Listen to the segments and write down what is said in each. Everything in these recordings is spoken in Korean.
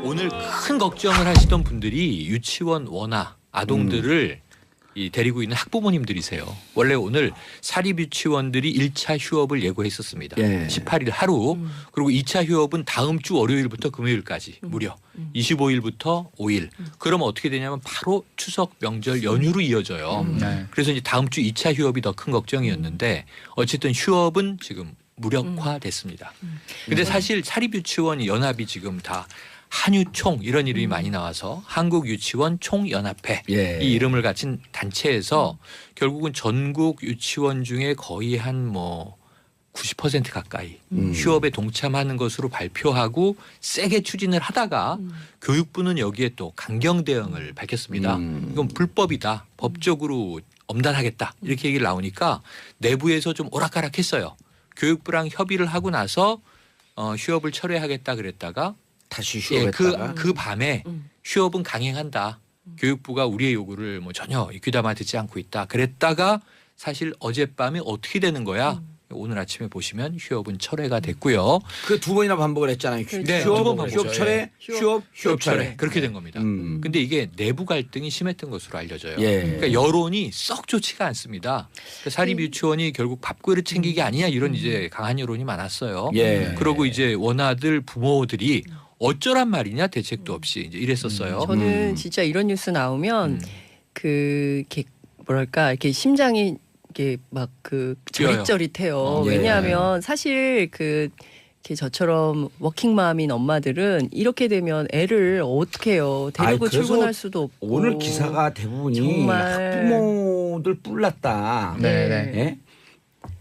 오늘 큰 걱정을 하시던 분들이 유치원 원아 아동들을 데리고 있는 학부모님들이세요. 원래 오늘 사립유치원들이 1차 휴업을 예고했었습니다. 예. 18일 하루 그리고 2차 휴업은 다음 주 월요일부터 금요일까지 무려 25일부터 5일. 그러면 어떻게 되냐면 바로 추석 명절 연휴로 이어져요. 네. 그래서 이제 다음 주 2차 휴업이 더 큰 걱정이었는데 어쨌든 휴업은 지금 무력화됐습니다. 근데 사실 사립유치원 연합이 지금 다 한유총 이런 이름이 많이 나와서 한국유치원 총연합회 예. 이 이름을 갖춘 단체에서 결국은 전국 유치원 중에 거의 한 90% 가까이 휴업에 동참하는 것으로 발표하고 세게 추진을 하다가 교육부는 여기에 또 강경 대응을 밝혔습니다. 이건 불법이다. 법적으로 엄단하겠다. 이렇게 얘기를 나오니까 내부에서 좀 오락가락했어요. 교육부랑 협의를 하고 나서 휴업을 철회하겠다 그랬다가 다시 예, 휴업했다가 그 밤에 휴업은 강행한다. 교육부가 우리의 요구를 전혀 귀담아 듣지 않고 있다. 그랬다가 사실 어젯밤에 어떻게 되는 거야? 오늘 아침에 보시면 휴업은 철회가 됐고요. 그 두 번이나 반복을 했잖아요. 네, 두 번 반복했죠. 휴업 철회, 휴업 휴업 철회 철회. 그렇게 된 겁니다. 근데 이게 내부 갈등이 심했던 것으로 알려져요. 예. 그러니까 여론이 썩 좋지가 않습니다. 그러니까 사립유치원이 결국 밥그릇 챙기기 아니냐 이런 이제 강한 여론이 많았어요. 예. 그러고 이제 원아들 부모들이 어쩌란 말이냐 대책도 없이 이제 이랬었어요. 저는 진짜 이런 뉴스 나오면 이렇게 뭐랄까 이렇게 심장이 이렇게 막 뛰어요. 저릿저릿해요. 예. 왜냐하면 사실 이렇게 저처럼 워킹맘인 엄마들은 이렇게 되면 애를 어떻게 해요? 데리고 아이, 그래서 출근할 수도 없고. 오늘 기사가 대부분이 정말. 학부모들 뿔났다. 네, 네. 예?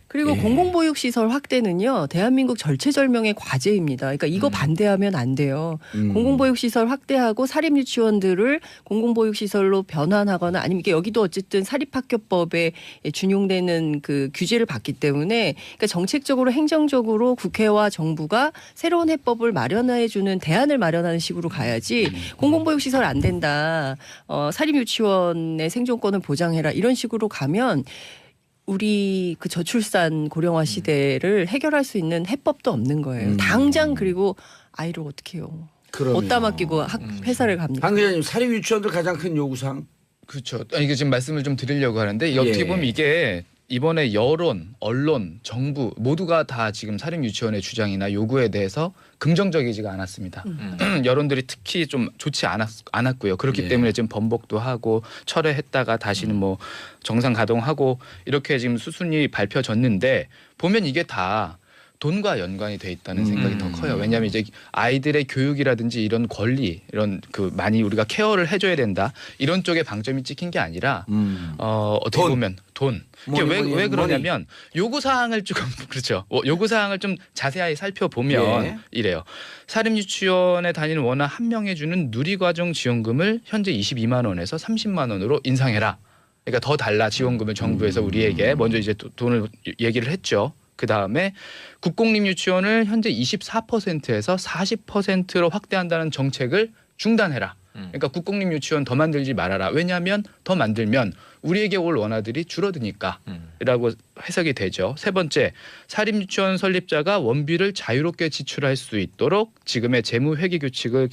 그리고 예. 공공보육시설 확대는요, 대한민국 절체절명의 과제입니다. 그러니까 이거 반대하면 안 돼요. 공공보육시설 확대하고 사립유치원들을 공공보육시설로 변환하거나 아니면 이게 여기도 어쨌든 사립학교법에 준용되는 그 규제를 받기 때문에 그러니까 정책적으로 행정적으로 국회와 정부가 새로운 해법을 마련해주는 대안을 마련하는 식으로 가야지 공공보육시설 안 된다. 사립유치원의 생존권을 보장해라. 이런 식으로 가면 우리 그 저출산 고령화 시대를 해결할 수 있는 해법도 없는 거예요. 당장 그리고 아이를 어떻게 해요? 그러면. 어디다 맡기고 회사를 갑니까? 한 기자님 사립유치원들 가장 큰 요구사항. 그렇죠. 이게 지금 말씀을 좀 드리려고 하는데 어떻게 예. 보면 이게 이번에 여론, 언론, 정부 모두가 다 지금 사립유치원의 주장이나 요구에 대해서 긍정적이지가 않았습니다. 여론들이 특히 좀 좋지 않았고요. 그렇기 예. 때문에 지금 번복도 하고 철회했다가 다시는 정상 가동하고 이렇게 지금 수순이 밝혀졌는데 보면 이게 다 돈과 연관이 돼 있다는 생각이 더 커요. 왜냐하면 이제 아이들의 교육이라든지 이런 권리, 이런 많이 우리가 케어를 해줘야 된다 이런 쪽에 방점이 찍힌 게 아니라 어떻게 돈. 보면 돈. 이게 왜 그러냐면 요구 사항을 조금 그렇죠. 요구 사항을 좀 자세히 살펴보면 예. 이래요. 사립유치원에 다니는 원아 한 명에 주는 누리과정 지원금을 현재 22만 원에서 30만 원으로 인상해라. 그러니까 더 달라 지원금을 정부에서 우리에게 먼저 이제 돈을 얘기를 했죠. 그 다음에 국공립유치원을 현재 24%에서 40%로 확대한다는 정책을 중단해라. 그러니까 국공립유치원 더 만들지 말아라. 왜냐하면 더 만들면 우리에게 올 원아들이 줄어드니까 라고 해석이 되죠. 세 번째, 사립유치원 설립자가 원비를 자유롭게 지출할 수 있도록 지금의 재무회계규칙을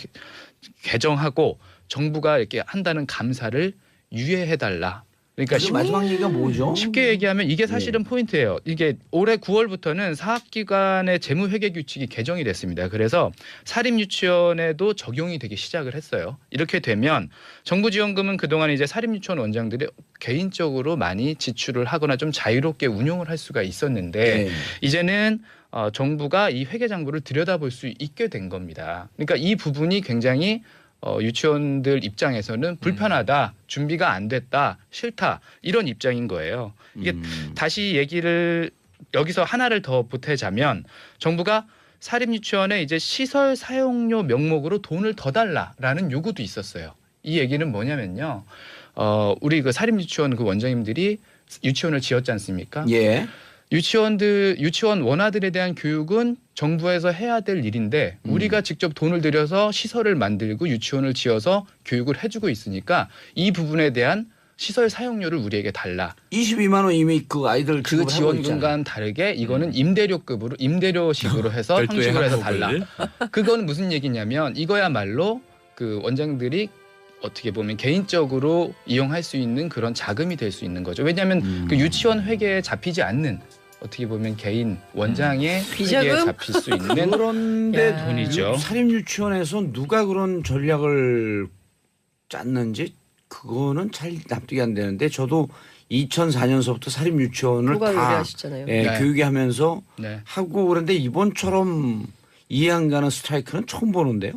개정하고 정부가 이렇게 한다는 감사를 유예해달라. 그러니까 마지막 얘기가 뭐죠? 쉽게 얘기하면 이게 사실은 포인트예요. 이게 올해 9월부터는 사학기관의 재무회계규칙이 개정이 됐습니다. 그래서 사립유치원에도 적용이 되기 시작을 했어요. 이렇게 되면 정부 지원금은 그동안 이제 사립유치원 원장들이 개인적으로 많이 지출을 하거나 좀 자유롭게 운용을 할 수가 있었는데 네. 이제는 정부가 이 회계장부를 들여다볼 수 있게 된 겁니다. 그러니까 이 부분이 굉장히 유치원들 입장에서는 불편하다, 준비가 안 됐다, 싫다 이런 입장인 거예요. 이게 다시 얘기를 여기서 하나를 더 보태자면 정부가 사립유치원에 이제 시설 사용료 명목으로 돈을 더 달라라는 요구도 있었어요. 이 얘기는 뭐냐면요, 우리 그 사립유치원 그 원장님들이 유치원을 지었지 않습니까? 예. 유치원 원아들에 대한 교육은 정부에서 해야 될 일인데 우리가 직접 돈을 들여서 시설을 만들고 유치원을 지어서 교육을 해주고 있으니까 이 부분에 대한 시설 사용료를 우리에게 달라. 22만 원 이미 그 아이들 그 지급을 하고 있잖아요. 지원금과는 다르게 이거는 임대료급으로 임대료식으로 해서 별도의 형식으로 해서 달라. 항목을. 그건 무슨 얘기냐면 이거야말로 그 원장들이 어떻게 보면 개인적으로 이용할 수 있는 그런 자금이 될 수 있는 거죠. 왜냐하면 그 유치원 회계에 잡히지 않는 어떻게 보면 개인 원장의 회계에 비자금? 잡힐 수 있는 그런데 야. 돈이죠. 사립유치원에서 누가 그런 전략을 짰는지 그거는 잘 납득이 안 되는데 저도 2004년서부터 사립유치원을 누가 다 의뢰하시잖아요. 네. 교육하면서 네. 하고 그런데 이번처럼 이해 안 가는 스트라이크는 처음 보는데요.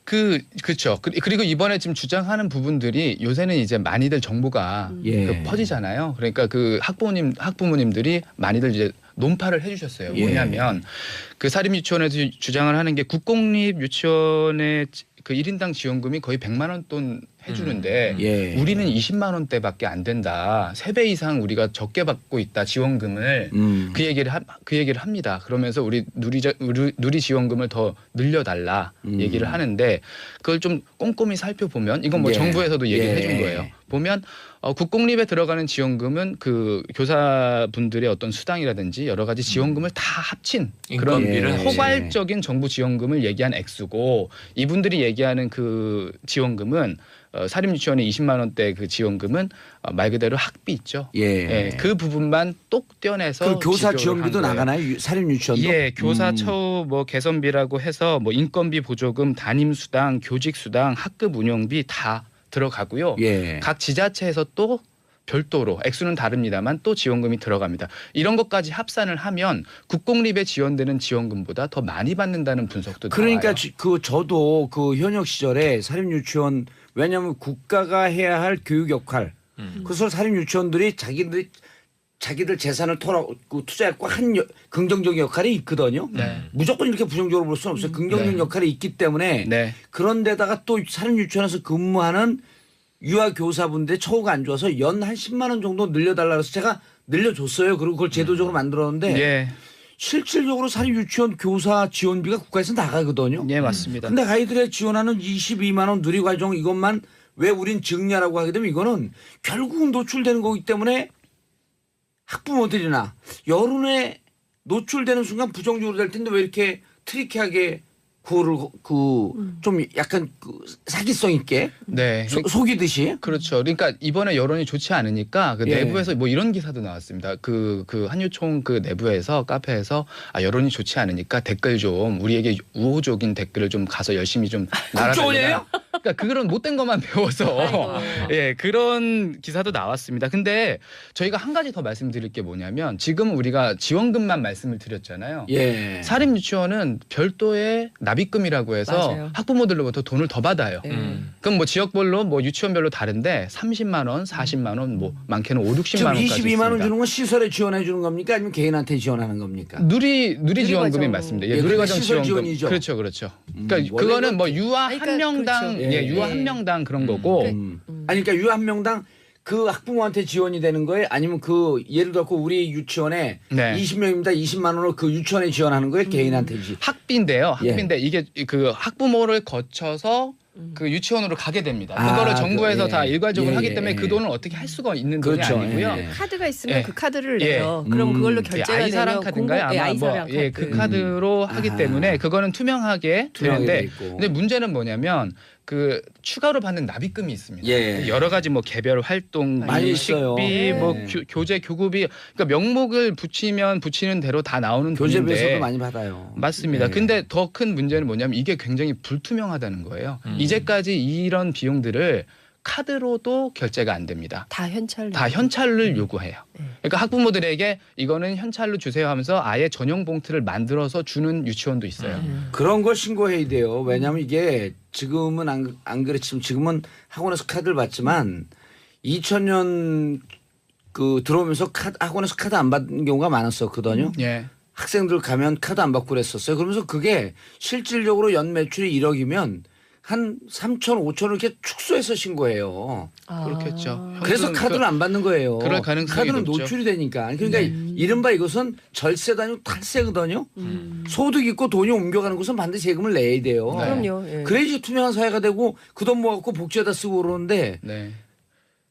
그렇죠. 그리고 이번에 지금 주장하는 부분들이 요새는 이제 많이들 정보가 예. 그 퍼지잖아요. 그러니까 그 학부모님들이 많이들 이제 논파를 해주셨어요. 예. 뭐냐면 그 사립유치원에서 주장을 하는 게 국공립 유치원의 그 1인당 지원금이 거의 100만 원 돈 해주는데 예. 우리는 20만 원대밖에 안 된다. 3배 이상 우리가 적게 받고 있다 지원금을. 그 얘기를 합니다. 그러면서 우리 누리 지원금을 더 늘려달라 얘기를 하는데 그걸 좀 꼼꼼히 살펴보면 이건 뭐 예. 정부에서도 얘기를 예. 해준 거예요. 보면 국공립에 들어가는 지원금은 그 교사분들의 어떤 수당이라든지 여러 가지 지원금을 다 합친 그런 인건비를 예. 포괄적인 정부 지원금을 얘기한 액수고 이분들이 얘기하는 그 지원금은 사립유치원의 20만 원대 그 지원금은 말 그대로 학비 있죠. 예. 예, 그 부분만 똑 떼어내서 그 교사 비교를 지원비도 한 거예요. 나가나요? 사립유치원도? 예, 교사 처우 뭐 개선비라고 해서 뭐 인건비 보조금, 담임 수당, 교직 수당, 학급 운영비 다 들어가고요. 예. 각 지자체에서 또 별도로 액수는 다릅니다만 또 지원금이 들어갑니다. 이런 것까지 합산을 하면 국공립에 지원되는 지원금보다 더 많이 받는다는 분석도 그러니까 나와요. 저도 그 현역 시절에 사립유치원 왜냐하면 국가가 해야 할 교육 역할 그래서 사립유치원들이 자기들 재산을 투자했고 한 긍정적인 역할이 있거든요. 네. 무조건 이렇게 부정적으로 볼 수는 없어요. 긍정적인 네. 역할이 있기 때문에 네. 그런데다가 또 사립유치원에서 근무하는 유아 교사분들의 처우가 안 좋아서 연 한 10만 원 정도 늘려달라 해서 제가 늘려줬어요. 그리고 그걸 제도적으로 만들었는데 예. 실질적으로 사립유치원 교사 지원비가 국가에서 나가거든요. 예, 맞습니다. 근데 아이들의 지원하는 22만 원 누리과정 이것만 왜 우린 증여라고 하게 되면 이거는 결국은 노출되는 거기 때문에 학부모들이나 여론에 노출되는 순간 부정적으로 될 텐데 왜 이렇게 트리키하게 그거를 좀 약간 사기성 있게 네. 속이듯이 그렇죠. 그러니까 이번에 여론이 좋지 않으니까 그 예. 내부에서 뭐 이런 기사도 나왔습니다. 그 한유총 그 내부에서 카페에서 여론이 좋지 않으니까 댓글 좀 우리에게 우호적인 댓글을 좀 가서 열심히 좀 국정원이에요? 그러니까 그런 못된 것만 배워서 예 그런 기사도 나왔습니다. 근데 저희가 한 가지 더 말씀드릴 게 뭐냐면 지금 우리가 지원금만 말씀을 드렸잖아요. 예. 사립유치원은 별도의 납입금이라고 해서 맞아요. 학부모들로부터 돈을 더 받아요. 네. 그럼 뭐 지역별로 뭐 유치원별로 다른데 30만 원, 40만 원, 뭐 많게는 5, 60만 지금 원까지 22만 원 있습니다. 주는 건 시설에 지원해 주는 겁니까 아니면 개인한테 지원하는 겁니까? 누리 지원금이 누리과정. 맞습니다. 예, 예, 누리과정 그게 시설 지원금. 지원이죠. 그렇죠, 그렇죠. 그러니까 원래 그거는 뭐 유아 그러니까 한 명당 그렇죠. 예, 유아 예. 한 명당 그런 거고. 아니 그러니까 유아 한 명당 그 학부모한테 지원이 되는 거예요? 아니면 그 예를 들어 우리 유치원에 네. 20명입니다. 20만 원을 그 유치원에 지원하는 거예요? 개인한테 학비인데요. 학비인데 이게 그 학부모를 거쳐서 그 유치원으로 가게 됩니다. 아, 그거를 정부에서 예. 다 일괄적으로 예, 하기 예. 때문에 그 돈을 어떻게 할 수가 있는 그렇죠. 돈이 아니고요. 예. 카드가 있으면 예. 그 카드를 예. 내요. 그럼 그걸로 결제가 아이사랑 되면 카드인가요? 아마 아이사랑 뭐, 예, 카드. 그 카드로 하기 아하. 때문에 그거는 투명하게 투명하게 돼 되는데 있고. 근데 문제는 뭐냐면 그 추가로 받는 납입금이 있습니다. 예. 여러 가지 뭐 개별 활동비, 많이 있어요. 식비, 예. 뭐 교재 교구비 그러니까 명목을 붙이면 붙이는 대로 다 나오는 교재비에서도 돈인데 많이 받아요. 맞습니다. 예. 근데 더 큰 문제는 뭐냐면 이게 굉장히 불투명하다는 거예요. 이제까지 이런 비용들을 카드로도 결제가 안 됩니다. 다 현찰로. 다 현찰을 요구해요. 그러니까 학부모들에게 이거는 현찰로 주세요 하면서 아예 전용 봉투를 만들어서 주는 유치원도 있어요. 그런 걸 신고해야 돼요. 왜냐하면 이게 지금은 안 그렇지만 지금은 학원에서 카드를 받지만 2000년 그 들어오면서 학원에서 카드 안 받는 경우가 많았었거든요. 예. 학생들 가면 카드 안 받고 그랬었어요. 그러면서 그게 실질적으로 연 매출이 1억이면 한 3천, 5천을 이렇게 축소해서 신고해요. 그렇겠죠. 그래서 그런- 카드를 안 받는 거예요. 그럴 가능성이 카드는 높죠. 노출이 되니까. 그러니까 이른바 이것은 절세도 아니고 탈세거든요. 소득 있고 돈이 옮겨가는 곳은 반드시 세금을 내야 돼요. 네. 그럼요. 예. 그래야지 투명한 사회가 되고 그 돈 모아갖고 복지에다 쓰고 그러는데 네.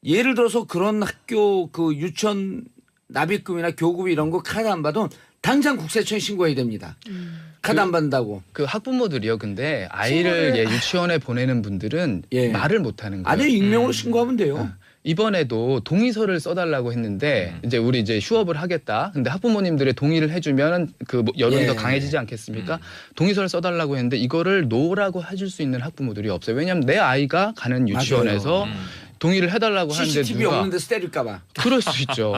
예를 들어서 그런 학교 그 유치원 납입금이나 교급이 이런 거 카드 안 받으면 당장 국세청에 신고해야 됩니다. 카드 안 받는다고. 그 학부모들이요. 근데 아이를 유치원에 보내는 분들은 예. 말을 못 하는 거예요. 아니 익명으로 신고하면 돼요. 이번에도 동의서를 써달라고 했는데 이제 우리 이제 휴업을 하겠다. 근데 학부모님들의 동의를 해주면 그 여론이 예. 더 강해지지 않겠습니까? 동의서를 써달라고 했는데 이거를 노라고 해줄 수 있는 학부모들이 없어요. 왜냐하면 내 아이가 가는 유치원에서 동의를 해달라고 하는데 CCTV 누가 없는 데서 때릴까봐. 그럴 수 있죠.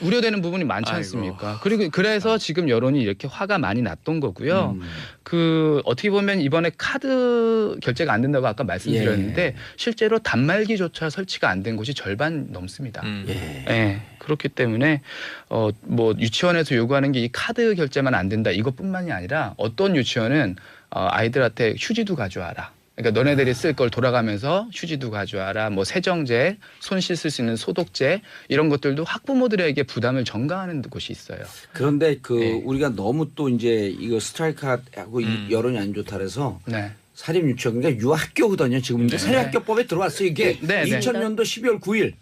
우려되는 부분이 많지 않습니까? 그리고 그래서 지금 여론이 이렇게 화가 많이 났던 거고요. 그 어떻게 보면 이번에 카드 결제가 안 된다고 아까 말씀드렸는데 실제로 단말기조차 설치가 안 된 곳이 절반 넘습니다. 예. 그렇기 때문에 뭐 유치원에서 요구하는 게 이 카드 결제만 안 된다 이것뿐만이 아니라 어떤 유치원은 아이들한테 휴지도 가져와라. 그러니까 너네들이 쓸 걸 돌아가면서 휴지도 가져와라. 뭐 세정제, 손 씻을 수 있는 소독제 이런 것들도 학부모들에게 부담을 전가하는 곳이 있어요. 그런데 그 네. 우리가 너무 또 이제 이거 스트라이크하고 이 여론이 안 좋다 그래서 네. 사립 유치원 그러니까 유학교거든요. 지금 이제 사립학교법에 들어왔어요. 이게 네, 네. 2000년도 12월 9일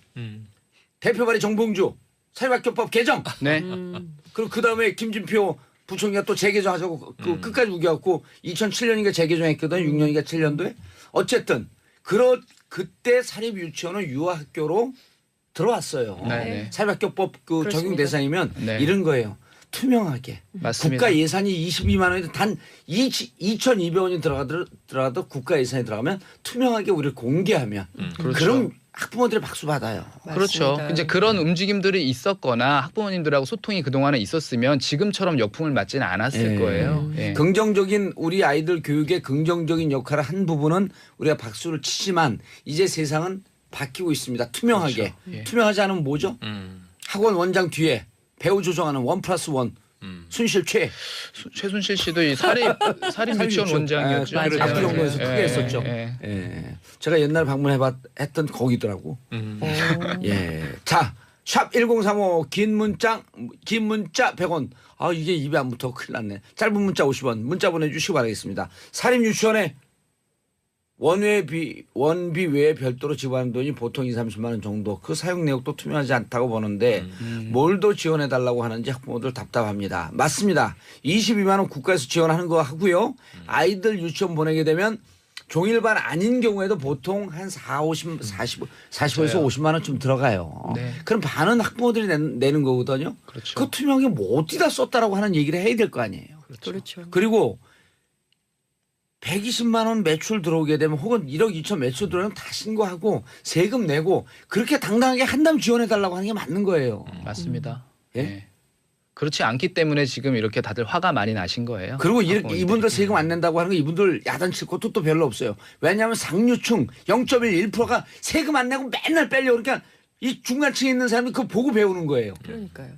대표 발의 정봉주 사립학교법 개정. 네. 그리고 그 다음에 김진표 부총리가 또 재개정하자고 그 끝까지 우겨갖고 2007년인가 재개정했거든. 6년인가 7년도에. 어쨌든 그때 사립 유치원은 유아학교로 들어왔어요. 네, 네. 사립학교법 그 적용 그렇습니다. 대상이면 네. 이런 거예요. 투명하게. 맞습니다. 국가 예산이 22만 원인데 단 2,200원이 들어가도 국가 예산이 들어가면 투명하게 우리를 공개하면 그렇죠. 그럼 학부모들이 박수 받아요. 그렇죠. 맞습니다. 이제 그런 움직임들이 있었거나 학부모님들하고 소통이 그동안에 있었으면 지금처럼 역풍을 맞지는 않았을 예. 거예요. 예. 긍정적인 우리 아이들 교육에 긍정적인 역할을 한 부분은 우리가 박수를 치지만 이제 세상은 바뀌고 있습니다. 투명하게. 그렇죠. 예. 투명하지 않으면 뭐죠? 학원 원장 뒤에 배우 조정하는 1+1 순실 최. 최순실 씨도 이 사립 유치원 원장이었죠. 맞아요. 압구정동에서 예, 크게 예, 했었죠. 예. 예. 제가 옛날 했던 거기더라고. 예. 자, 샵 1035 긴 문자 100원. 아, 이게 입에 안 붙어 큰일 났네. 짧은 문자 50원. 문자 보내주시기 바라겠습니다. 사립 유치원에 원비 외에 별도로 지원하는 돈이 보통 2, 30만 원 정도. 그 사용 내역도 투명하지 않다고 보는데 뭘 더 지원해 달라고 하는지 학부모들 답답합니다. 맞습니다. 22만 원 국가에서 지원하는 거 하고요. 아이들 유치원 보내게 되면 종일반 아닌 경우에도 보통 한 45에서 50만 원쯤 들어가요. 네. 그럼 반은 학부모들이 내는 거거든요. 그렇죠. 그 투명하게 뭐 어디다 썼다라고 하는 얘기를 해야 될 거 아니에요. 그렇죠. 그리고 120만 원 매출 들어오게 되면 혹은 1억 2천 매출 들어오면 다 신고하고 세금 내고 그렇게 당당하게 한담 지원해 달라고 하는 게 맞는 거예요. 맞습니다. 예? 예. 그렇지 않기 때문에 지금 이렇게 다들 화가 많이 나신 거예요. 그리고 학부모님들이. 이분들 세금 안 낸다고 하는 거 이분들 야단칠 것도 또 별로 없어요. 왜냐하면 상류층 0.1%가 세금 안 내고 맨날 빼려고 그러니까 이 중간층에 있는 사람이 그거 보고 배우는 거예요. 그러니까요.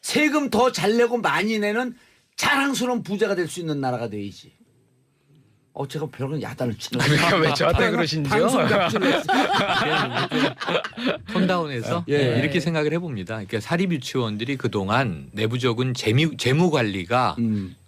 세금 더 잘 내고 많이 내는 자랑스러운 부자가 될 수 있는 나라가 돼야지. 제가 별로 야단을 치는 거예요. 그러니까 왜 저한테 그러신지요? 방송 capture 했어요. 톤다운해서 예. 이렇게 생각을 해봅니다. 그러니까 사립 유치원들이 그동안 내부적인 재무 관리가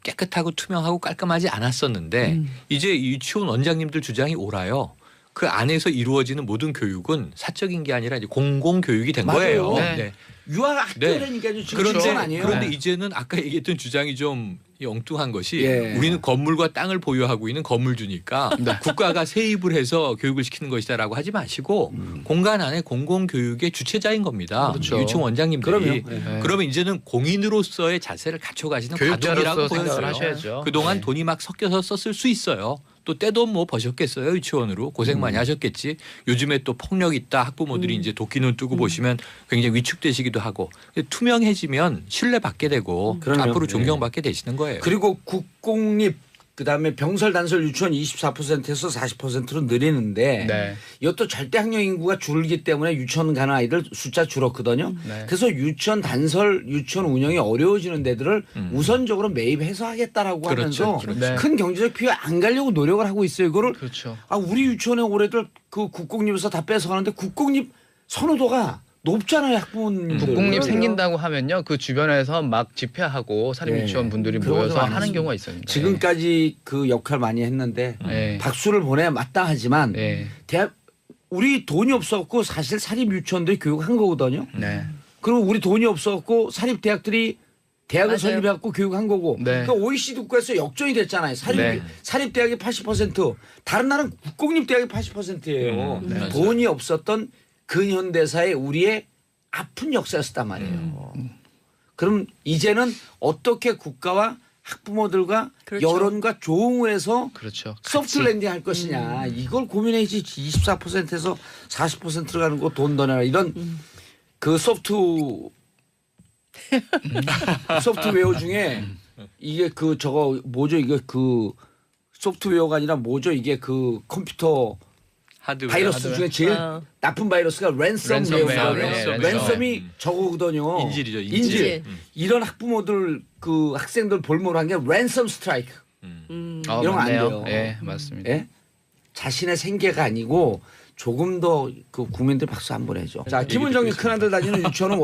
깨끗하고 투명하고 깔끔하지 않았었는데 이제 유치원 원장님들 주장이 옳아요. 그 안에서 이루어지는 모든 교육은 사적인 게 아니라 이제 공공 교육이 된 맞아요. 거예요. 네. 유학학교라니까요. 지금 유치원 아니에요. 그런데 이제는 아까 얘기했던 주장이 좀 엉뚱한 것이 예. 우리는 건물과 땅을 보유하고 있는 건물주니까 국가가 세입을 해서 교육을 시키는 것이다라고 하지 마시고 공간 안에 공공교육의 주체자인 겁니다. 그렇죠. 유치원 원장님들이. 그럼요. 그러면 이제는 공인으로서의 자세를 갖춰가시는 가족이라고 교육자로서 생각을 보여요. 하셔야죠. 그동안 네. 돈이 막 섞여서 썼을 수 있어요. 또 때도 뭐 버셨겠어요. 유치원으로 고생 많이 하셨겠지. 요즘에 또 폭력 있다. 학부모들이 이제 도끼눈 뜨고 보시면 굉장히 위축되시기도 하고 투명해지면 신뢰받게 되고 그럼요. 앞으로 네. 존경받게 되시는 거예요. 그리고 국공립 그다음에 병설 단설 유치원 24%에서 40%로 늘리는데 네. 이것도 절대 학령 인구가 줄기 때문에 유치원 가는 아이들 숫자 줄었거든요. 네. 그래서 유치원 단설 유치원 운영이 어려워지는 데들을 우선적으로 매입해서 하겠다라고 그렇죠. 하면서 그렇죠. 네. 큰 경제적 피해 안 가려고 노력을 하고 있어요. 이거를 그렇죠. 우리 유치원의 올해들 그 국공립에서 다 뺏어가는데 국공립 선호도가 높잖아요. 학부모님들. 국공립 생긴다고 하면요, 그 주변에서 막 집회하고 사립 네. 유치원 분들이 그런 모여서 거 많이 하는 했습니다. 경우가 있습니다. 지금까지 그 역할 많이 했는데 네. 박수를 보내야 마땅하지만 네. 우리 돈이 없었고 사실 사립 유치원들이 교육한 거거든요. 네. 그리고 우리 돈이 없었고 사립 대학들이 대학을 맞아요. 설립해갖고 교육한 거고. 네. 그러니까 OECD 국가에서 역전이 됐잖아요. 네. 사립 대학이 80%, 다른 나라는 국공립 대학이 80%예요. 네. 돈이 없었던 근현대사의 우리의 아픈 역사였단 말이에요. 그럼 이제는 어떻게 국가와 학부모들과 그렇죠. 여론과 조응을 해서 그렇죠. 소프트 랜딩 할 것이냐 이걸 고민해야지. 24%에서 40% 가는 거 돈 더 내라 이런 그 소프트웨어 중에 이게 그 저거 뭐죠 이게 그 소프트웨어가 아니라 뭐죠 이게 그 컴퓨터 하드웨어. 바이러스 중에 제일 어. 나쁜 바이러스가 랜섬웨어거든요. 랜섬웨어. 랜섬이 저거거든요. 인질이죠, 인질. 인질. 이런 학부모들 그 학생들 볼모로 한 게 랜섬 스트라이크. 이런 거안 돼요. 네, 맞습니다. 예? 자신의 생계가 아니고 조금 더 그 국민들 박수 한번 해줘. 자, 김은정님 큰아들 다니는 유치원은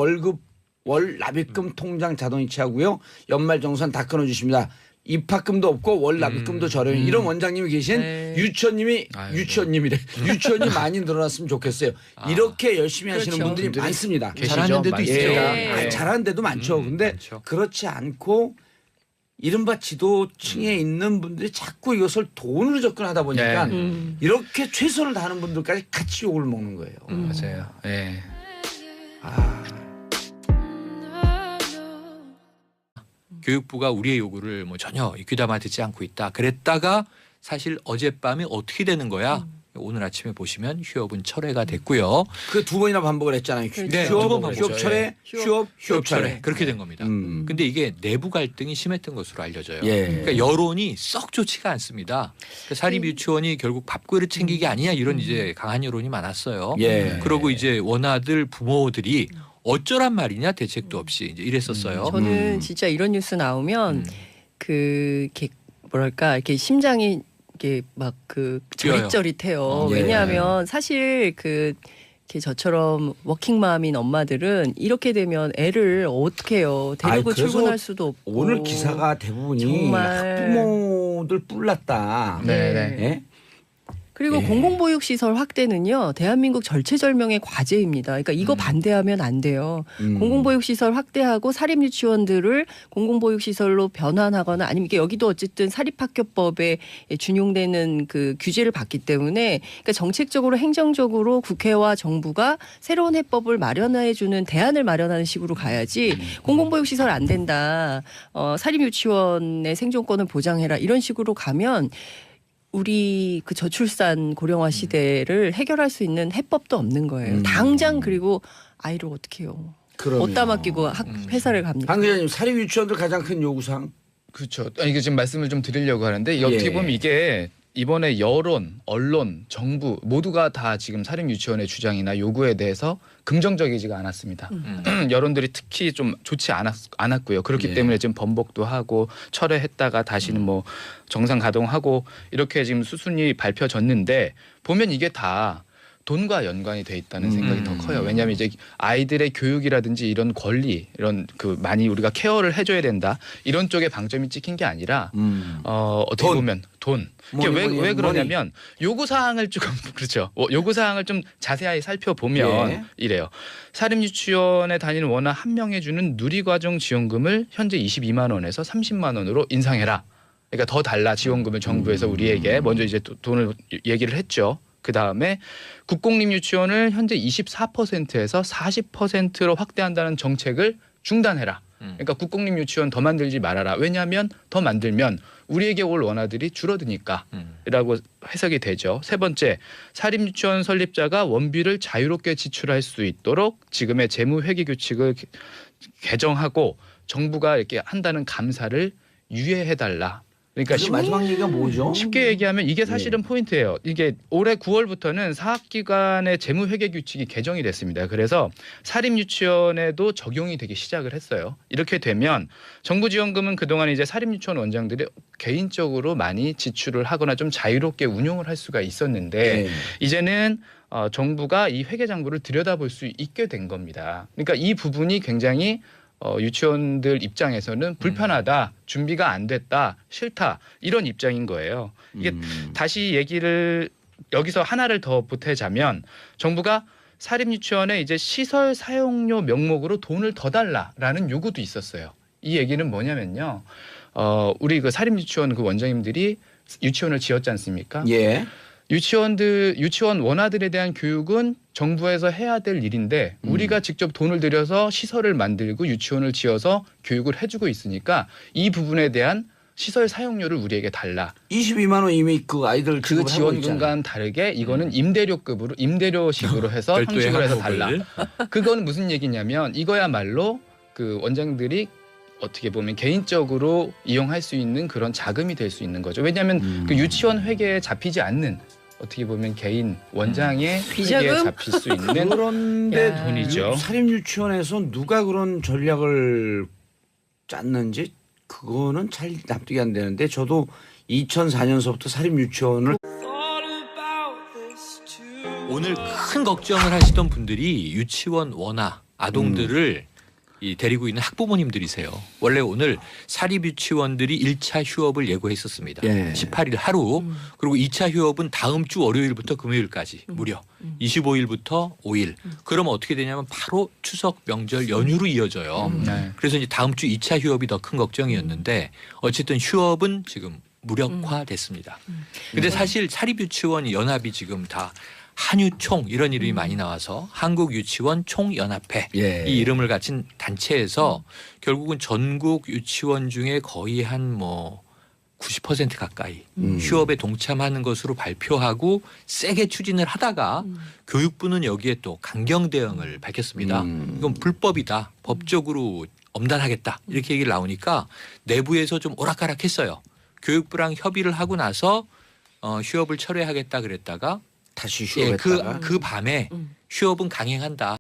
월 납입금 통장 자동이체하고요. 연말정산 다 끊어주십니다. 입학금도 없고 월 납입금도 저렴해. 이런 원장님이 계신 네. 유치원님이 아이고. 유치원이 많이 늘어났으면 좋겠어요. 이렇게 열심히 하시는 그렇죠. 분들이 많습니다. 계시죠? 잘하는 데도 많습니다. 있어요. 예. 아니, 잘하는 데도 많죠. 근데 많죠. 그렇지 않고 이른바 지도층에 있는 분들이 자꾸 이것을 돈으로 접근하다 보니까 네. 이렇게 최선을 다하는 분들까지 같이 욕을 먹는 거예요. 맞아요. 예. 아, 교육부가 우리의 요구를 뭐 전혀 귀담아 듣지 않고 있다. 그랬다가 사실 어젯밤에 어떻게 되는 거야? 오늘 아침에 보시면 휴업은 철회가 됐고요. 그 두 번이나 반복을 했잖아요. 네, 두번 반복했죠. 휴업 철회, 휴업 철회. 그렇게 된 겁니다. 근데 이게 내부 갈등이 심했던 것으로 알려져요. 예. 그러니까 여론이 썩 좋지가 않습니다. 그러니까 사립 유치원이 결국 밥그릇 챙기기 아니냐 이런 이제 강한 여론이 많았어요. 예. 그러고 이제 원아들 부모들이 어쩌란 말이냐 대책도 없이 이제 이랬었어요. 저는 진짜 이런 뉴스 나오면 그 이렇게 뭐랄까 이렇게 심장이 이게 막 그 뛰어요. 저릿저릿해요. 예. 왜냐하면 사실 그 이렇게 저처럼 워킹맘인 엄마들은 이렇게 되면 애를 어떻게 해요? 아이, 데리고 그래서 출근할 수도 없고. 오늘 기사가 대부분이 정말. 학부모들 뿔났다. 네, 네. 예? 그리고 예. 공공보육시설 확대는요, 대한민국 절체절명의 과제입니다. 그러니까 이거 반대하면 안 돼요. 공공보육시설 확대하고 사립유치원들을 공공보육시설로 변환하거나 아니면 이게 여기도 어쨌든 사립학교법에 준용되는 그 규제를 받기 때문에 그러니까 정책적으로 행정적으로 국회와 정부가 새로운 해법을 마련해주는 대안을 마련하는 식으로 가야지 공공보육시설 안 된다. 사립유치원의 생존권을 보장해라. 이런 식으로 가면 우리 그 저출산 고령화 시대를 해결할 수 있는 해법도 없는 거예요. 당장 그리고 아이를 어떻게 해요? 그럼요. 어디다 맡기고 회사를 갑니까? 강 기자님 사립 유치원들 가장 큰 요구사항. 그렇죠. 이게 지금 말씀을 좀 드리려고 하는데 이게 어떻게 예. 보면 이게 이번에 여론, 언론, 정부 모두가 다 지금 사립 유치원의 주장이나 요구에 대해서 긍정적이지가 않았습니다. 여론들이 특히 좀 좋지 않았고요. 그렇기 예. 때문에 지금 번복도 하고 철회했다가 다시는 뭐 정상 가동하고 이렇게 지금 수순이 밝혀졌는데 보면 이게 다 돈과 연관이 돼 있다는 생각이 더 커요. 왜냐하면 이제 아이들의 교육이라든지 이런 권리, 이런 그 많이 우리가 케어를 해줘야 된다 이런 쪽에 방점이 찍힌 게 아니라 어떻게 돈. 보면 돈. 이게 왜 그러냐면 요구 사항을 조금 그렇죠. 요구 사항을 좀 자세히 살펴보면 예. 이래요. 사립 유치원에 다니는 원화 한 명에 주는 누리과정 지원금을 현재 22만 원에서 30만 원으로 인상해라. 그러니까 더 달라 지원금을 정부에서 우리에게 먼저 이제 돈을 얘기를 했죠. 그 다음에 국공립 유치원을 현재 24%에서 40%로 확대한다는 정책을 중단해라. 그러니까 국공립 유치원 더 만들지 말아라. 왜냐하면 더 만들면 우리에게 올 원아들이 줄어드니까라고 해석이 되죠. 세 번째, 사립 유치원 설립자가 원비를 자유롭게 지출할 수 있도록 지금의 재무회계 규칙을 개정하고 정부가 이렇게 한다는 감사를 유예해달라. 그러니까 그 마지막 얘기가 뭐죠? 쉽게 얘기하면 이게 사실은 포인트예요. 이게 올해 9월부터는 사학기관의 재무회계 규칙이 개정이 됐습니다. 그래서 사립유치원에도 적용이 되기 시작을 했어요. 이렇게 되면 정부 지원금은 그동안 이제 사립유치원 원장들이 개인적으로 많이 지출을 하거나 좀 자유롭게 운용을 할 수가 있었는데 네. 이제는 정부가 이 회계 장부를 들여다볼 수 있게 된 겁니다. 그러니까 이 부분이 굉장히 유치원들 입장에서는 불편하다, 준비가 안 됐다, 싫다 이런 입장인 거예요. 이게 다시 얘기를 여기서 하나를 더 보태자면 정부가 사립유치원에 이제 시설 사용료 명목으로 돈을 더 달라라는 요구도 있었어요. 이 얘기는 뭐냐면요. 우리 그 사립유치원 그 원장님들이 유치원을 지었지 않습니까? 예. 유치원 원아들에 대한 교육은 정부에서 해야 될 일인데 우리가 직접 돈을 들여서 시설을 만들고 유치원을 지어서 교육을 해주고 있으니까 이 부분에 대한 시설 사용료를 우리에게 달라. 22만 원 이미 그 아이들 그 지급을 하고 있잖아요. 지원금과는 다르게 이거는 임대료식으로 해서 별도의 형식으로 해서 달라. 항목을. 그건 무슨 얘기냐면 이거야말로 그 원장들이 어떻게 보면 개인적으로 이용할 수 있는 그런 자금이 될 수 있는 거죠. 왜냐하면 그 유치원 회계에 잡히지 않는 어떻게 보면 개인 원장의 회계에 비자금? 잡힐 수 있는 그런데 야. 돈이죠. 사립유치원에서 누가 그런 전략을 짰는지 그거는 잘 납득이 안 되는데 저도 2004년서부터 사립유치원을 오늘 큰 걱정을 하시던 분들이 유치원 원아 아동들을 이 데리고 있는 학부모님들이세요. 원래 오늘 사립유치원들이 1차 휴업을 예고했었습니다. 예. 18일 하루 그리고 2차 휴업은 다음 주 월요일부터 금요일까지 무려 25일부터 5일. 그러면 어떻게 되냐면 바로 추석 명절 연휴로 이어져요. 네. 그래서 이제 다음 주 2차 휴업이 더 큰 걱정이었는데 어쨌든 휴업은 지금 무력화됐습니다. 근데 사실 사립유치원 연합이 지금 다 한유총 이런 이름이 많이 나와서 한국유치원 총연합회 예. 이 이름을 갖춘 단체에서 결국은 전국 유치원 중에 거의 한 뭐 90% 가까이 휴업에 동참하는 것으로 발표하고 세게 추진을 하다가 교육부는 여기에 또 강경 대응을 밝혔습니다. 이건 불법이다. 법적으로 엄단하겠다. 이렇게 얘기를 나오니까 내부에서 좀 오락가락했어요. 교육부랑 협의를 하고 나서 휴업을 철회하겠다 그랬다가 다시 예, 휴업했다가 그 밤에 휴업은 강행한다.